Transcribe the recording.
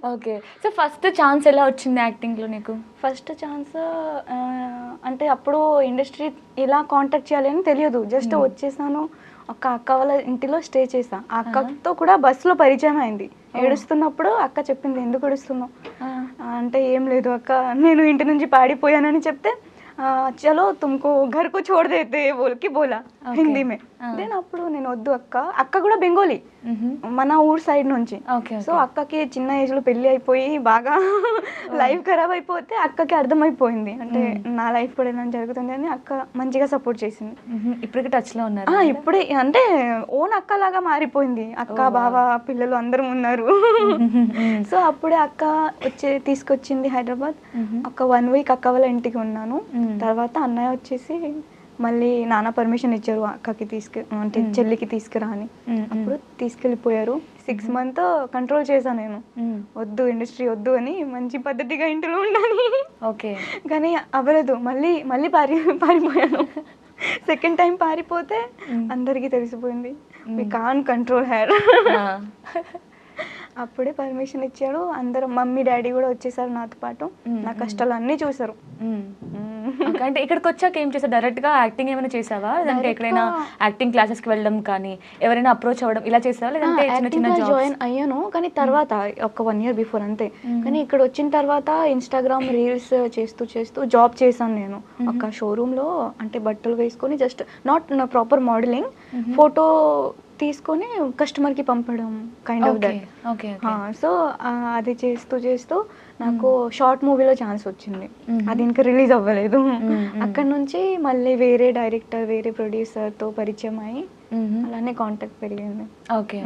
Okay. So, first chance ఎలా వచ్చింది యాక్టింగ్‌లో నీకు? ఫస్ట్ ఛాన్స్ అంటే అప్పుడు ఇండస్ట్రీ ఎలా కాంటాక్ట్ చేయాలి అని తెలియదు. జస్ట్ వచ్చేసాను. ఒక అక్క వాళ్ళ ఇంటిలో స్టే చేశా. ఆ అక్కతో కూడా బస్సులో పరిచయం అయింది. ఏడుస్తున్నప్పుడు అక్క చెప్పింది, "ఎందుకు ఏడుస్తున్నావు?" అంటే, "ఏం లేదు అక్క, నేను ఇంటి నుంచి పాడిపోయానని" చెప్తే, "చలో తుమ్కో घर को छोड़ देते बोल के बोला" హిందీ మే. దెన్ అప్పుడు నేను వద్దు అక్క, అక్క కూడా బెంగాలీ, మన ఊరు సైడ్ నుంచి. సో అక్కకి చిన్న ఏజ్ లో పెళ్లి అయిపోయి బాగా లైఫ్ ఖరాబ్ అయిపోతే అక్కకి అర్థమైపోయింది, అంటే నా లైఫ్ కూడా ఇలా జరుగుతుంది అని. అక్క మంచిగా సపోర్ట్ చేసింది. ఇప్పటికి టచ్ లో ఉన్నారు? ఇప్పుడే అంటే ఓన్ అక్క లాగా మారిపోయింది. అక్క బావ పిల్లలు అందరం ఉన్నారు. సో అప్పుడే అక్క తీసుకొచ్చింది హైదరాబాద్. ఒక 1 వీక్ అక్క వాళ్ళ ఇంటికి ఉన్నాను. తర్వాత అన్నయ్య వచ్చేసి మళ్ళీ నాన్న పర్మిషన్ ఇచ్చారు అక్కకి అంటే చెల్లికి తీసుకురా అని. అప్పుడు తీసుకెళ్ళిపోయారు. 6 months కంట్రోల్ చేశాను నేను, వద్దు ఇండస్ట్రీ వద్దు అని, మంచి పద్ధతిగా ఇంటిలో ఉండాలి. ఓకే. కానీ అవ్వలేదు. మళ్ళీ పారిపోయాను. సెకండ్ టైం పారిపోతే అందరికీ తెలిసిపోయింది, వి కాంట్ కంట్రోల్ హెర్. అప్పుడే పర్మిషన్ ఇచ్చాడు. అందరం మమ్మీ డాడీ కూడా వచ్చేసారు నాతో పాటు. నా కష్టాలు అన్నీ చూసారు. అంటే ఇక్కడికి వచ్చాక ఏం చేసావు? డైరెక్ట్ గా యాక్టింగ్ ఏమైనా చేసావా? లేదంటే ఎక్కడైనా యాక్టింగ్ క్లాసెస్ కి వెళ్ళడం కానీ, ఎవరైనా అప్రోచ్ అవ్వడం ఇలా చేసావా? లేదంటే చిన్న చిన్న జాయిన్ అయ్యాను, కానీ తర్వాత ఒక 1 year బిఫోర్ అంతే. కానీ ఇక్కడ వచ్చిన తర్వాత ఇన్స్టాగ్రామ్ రీల్స్ చేస్తూ జాబ్ చేశాను నేను. ఒక షోరూమ్ లో, అంటే బట్టలు వేసుకొని just not proper modelling, photo తీసుకొని కస్టమర్ కి పంపడం, కైండ్ ఆఫ్ దట్. సో అది చేస్తూ నాకు షార్ట్ మూవీలో ఛాన్స్ వచ్చింది. అది ఇంకా రిలీజ్ అవ్వలేదు. అక్కడ నుంచి మళ్ళీ వేరే డైరెక్టర్, వేరే ప్రొడ్యూసర్ తో పరిచయం అయ్యి అలానే కాంటాక్ట్ పెరిగింది. ఓకే.